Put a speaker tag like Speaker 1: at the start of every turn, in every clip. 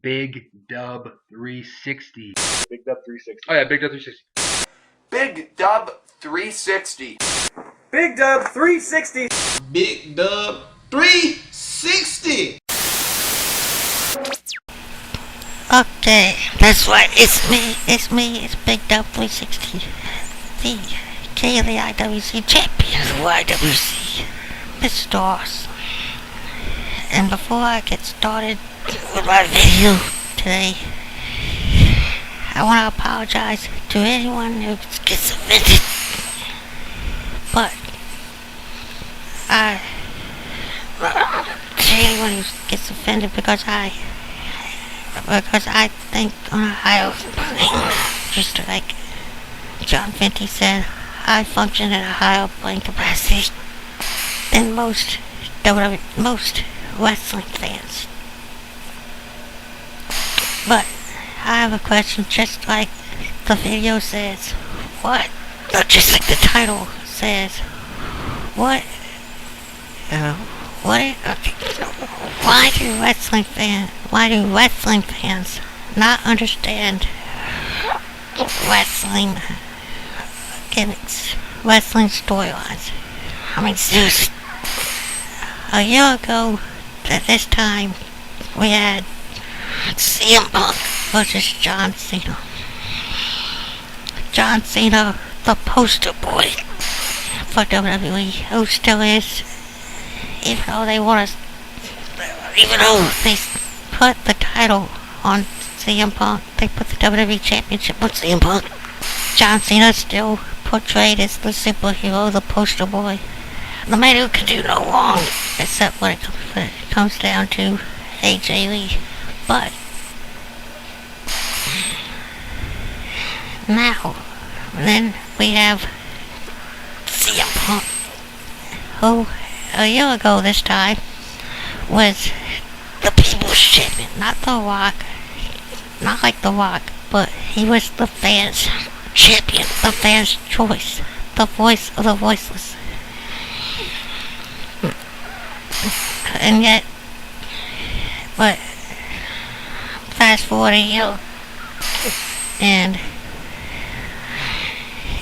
Speaker 1: Big Dub 360.
Speaker 2: Big Dub 360.
Speaker 1: Oh yeah, Big Dub 360.
Speaker 3: Big Dub 360.
Speaker 2: Big Dub 360.
Speaker 4: Big Dub 360.
Speaker 5: Okay, that's right, it's me, it's Big Dub 360, the KLIWC champion of YWC, Mr. Awesome. And before I get started with my video today, I want to apologize to anyone who gets offended, but to anyone who gets offended because I think on a higher plane, just like John Fenty said, I function at a higher plane capacity than most wrestling fans. But I have a question, just like the video says. What? Just like the title says. What? Why do wrestling fans not understand wrestling gimmiks, wrestling storylines? I mean, seriously. A year ago at this time, we had CM Punk versus John Cena. John Cena, the poster boy for WWE, who still is, even though they put the title on CM Punk, they put the WWE Championship on CM Punk. John Cena still portrayed as the superhero, the poster boy, the man who can do no wrong, except when it comes down to AJ Lee. But now, then we have CM Punk, who a year ago this time was the people's champion, not The Rock, not like The Rock, but he was the fans' champion, the fans' choice, the voice of the voiceless. And yet, but fast forward a year, and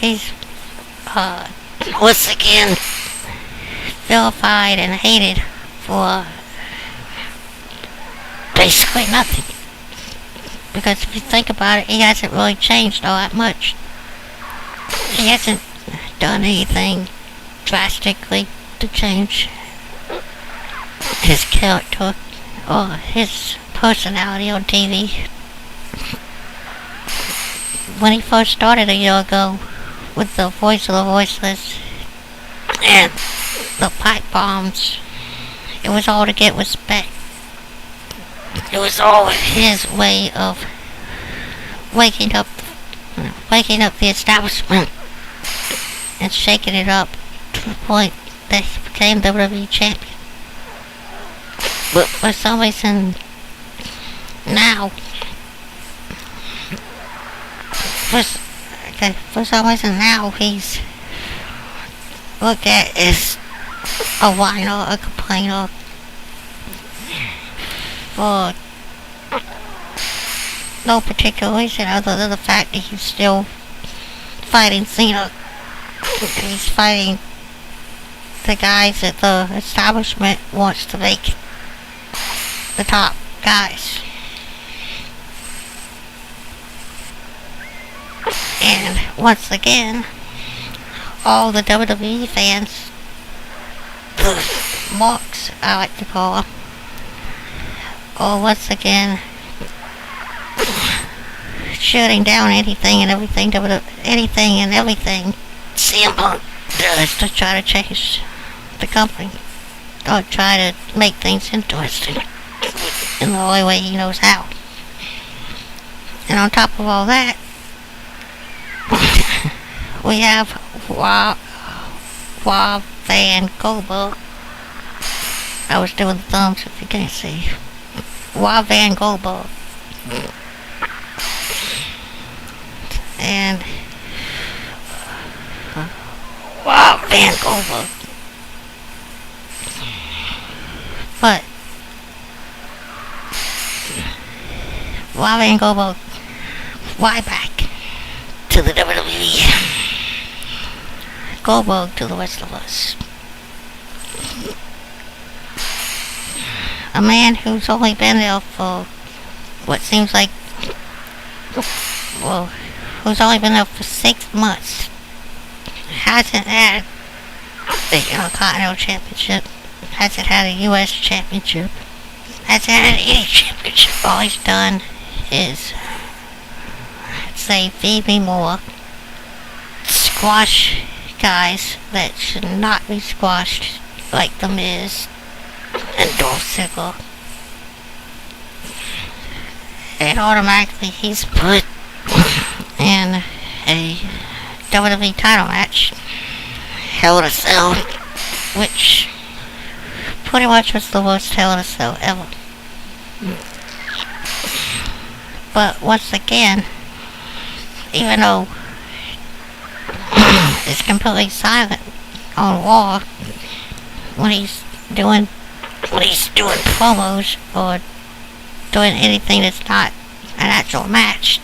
Speaker 5: he's once again vilified and hated for basically nothing. Because if you think about it, he hasn't really changed all that much. He hasn't done anything drastically to change his character or his personality on TV. When he first started a year ago with the voice of the voiceless and the pipe bombs, it was all to get respect. It was all his way of waking up the establishment and shaking it up to the point that he became WWE champion. But for some reason now, he's looked at as a whiner, a complainer, for no particular reason other than the fact that he's still fighting Cena. He's fighting the guys that the establishment wants to make the top guys. And once again, all the WWE fans, the marks I like to call them, are once again shutting down anything and everything CM Punk does to try to change the company or try to make things interesting in the only way he knows how. And on top of all that, we have Rob Van Goldberg. I was doing the thumbs if you can't see. Rob Van Goldberg. And Rob Van Goldberg. But Why we go about why back to the WWE? Goldberg to the rest of us. A man who's only been there for what seems like, well, who's only been there for 6 months, hasn't had the Intercontinental Championship, hasn't had a U.S. Championship, hasn't had any championship. All he's done is say, feed me more, squash guys that should not be squashed, like The Miz and Dolph Ziggler. And automatically he's put in a WWE title match, Hell in a Cell, which pretty much was the worst Hell in a Cell ever. But once again, even though it's completely silent on Raw when he's doing promos or doing anything that's not an actual match,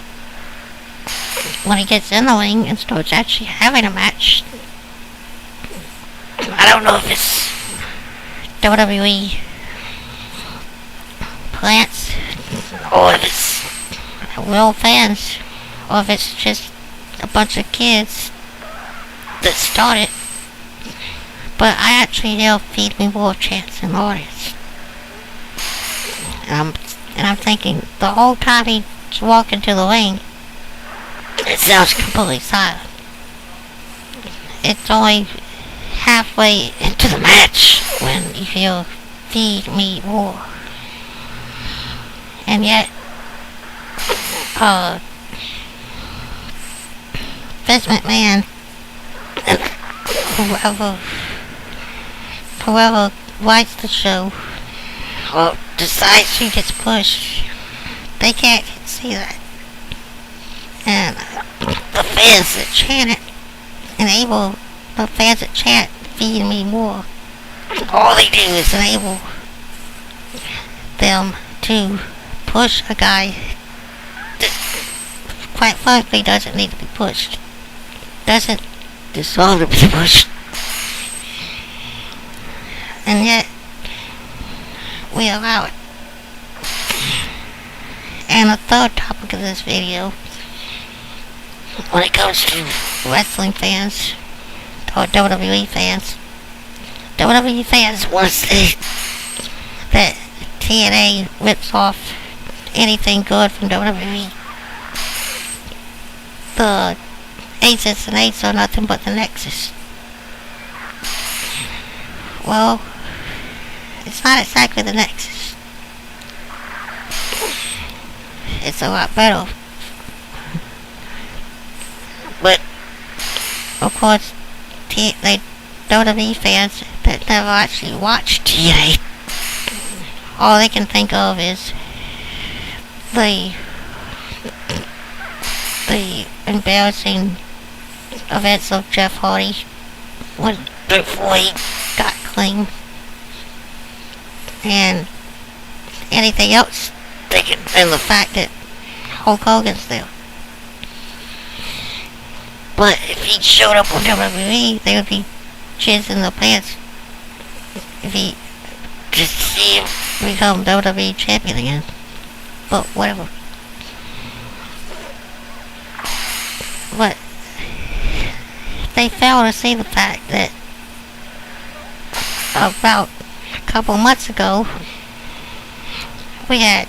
Speaker 5: when he gets in the ring and starts actually having a match, I don't know if it's WWE plants or if it's real fans or if it's just a bunch of kids that started. But I actually hear Feed Me More chants in the audience. And I'm thinking, the whole time he's walking to the ring, it sounds completely silent. It's only halfway into the match when you hear Feed Me More. And yet, Vince McMahon and whoever writes the show or decides who gets pushed, they can't see that. And the fans that chant it, enable the fans that chant Feed Me More, all they do is enable them to push a guy that quite frankly doesn't need to be pushed, doesn't deserve to be pushed. And yet we allow it. And the third topic of this video, when it comes to wrestling fans or WWE fans want to say that TNA rips off anything good from WWE. The Aces and Eights are nothing but the Nexus. Well, it's not exactly the Nexus. It's a lot better. But, of course, WWE fans that never actually watched TNA, all they can think of is the embarrassing events of Jeff Hardy before he got clean, and anything else and the fact that Hulk Hogan's there. But if he showed up on WWE, they would be jizzing their pants if he just see him become WWE champion again. But whatever. But they fail to see the fact that about a couple months ago, we had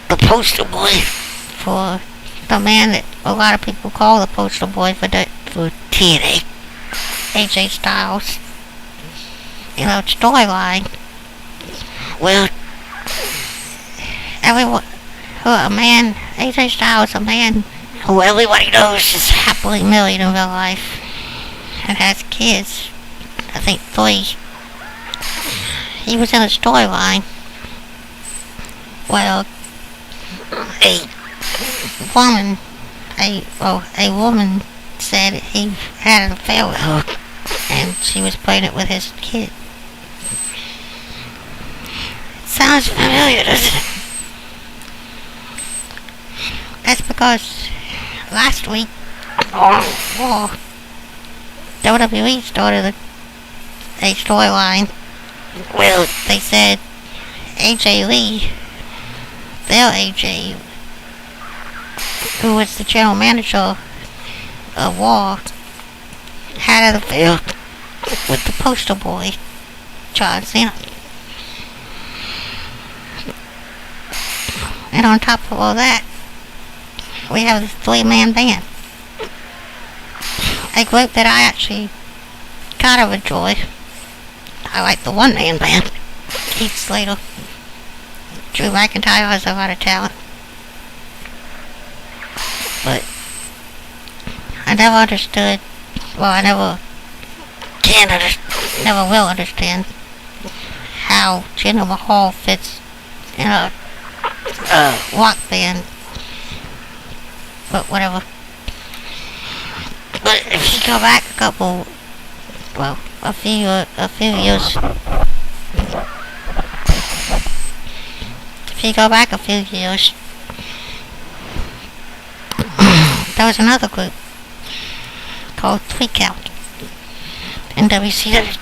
Speaker 5: the poster boy for the man that a lot of people call the poster boy for TNA, AJ Styles, storyline. Well, AJ Styles, a man who everybody knows is happily married in real life and has kids, I think 3. He was in a storyline. Well, a woman said he had an affair with her, and she was pregnant with his kid. It sounds familiar, doesn't it? because last week on Raw, WWE started a storyline where they said AJ Lee, their AJ, who was the general manager of Raw, had an affair with the poster boy, John Cena. And on top of all that, we have this three-man band. A group that I actually kind of enjoy. I like the one-man band. Keith Slater. Drew McIntyre has a lot of talent. But I never understood, well, I never never will understand how Jinder Mahal fits in a rock band. But whatever. But if you go back a few years, if you go back a few years, there was another group called 3 Count in WCW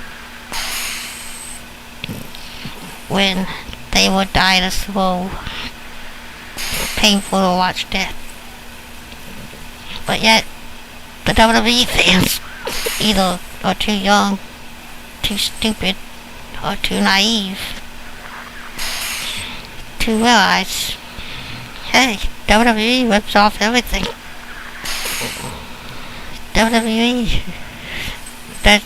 Speaker 5: when they would die a slow, painful to watch death. But yet, the WWE fans either are too young, too stupid, or too naive to realize, hey, WWE rips off everything. WWE, they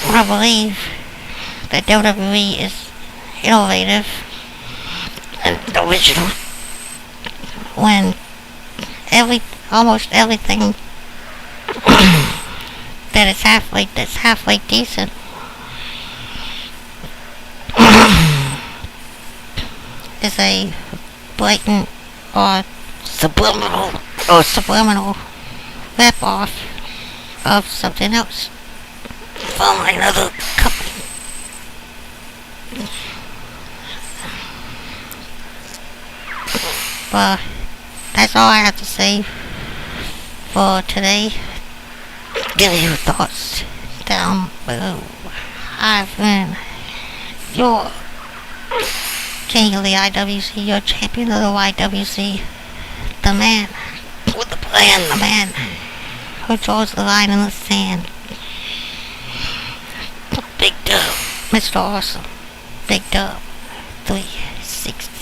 Speaker 5: want to believe that WWE is innovative and original when almost everything that's halfway decent is a blatant or subliminal rip-off of something else from another company. Well, that's all I have to say for today. Give me your thoughts down below. I've been your king of the IWC, your champion of the YWC, the man with the plan, the man who draws the line in the sand. Big Dub, Mr. Awesome, Big Dub 360.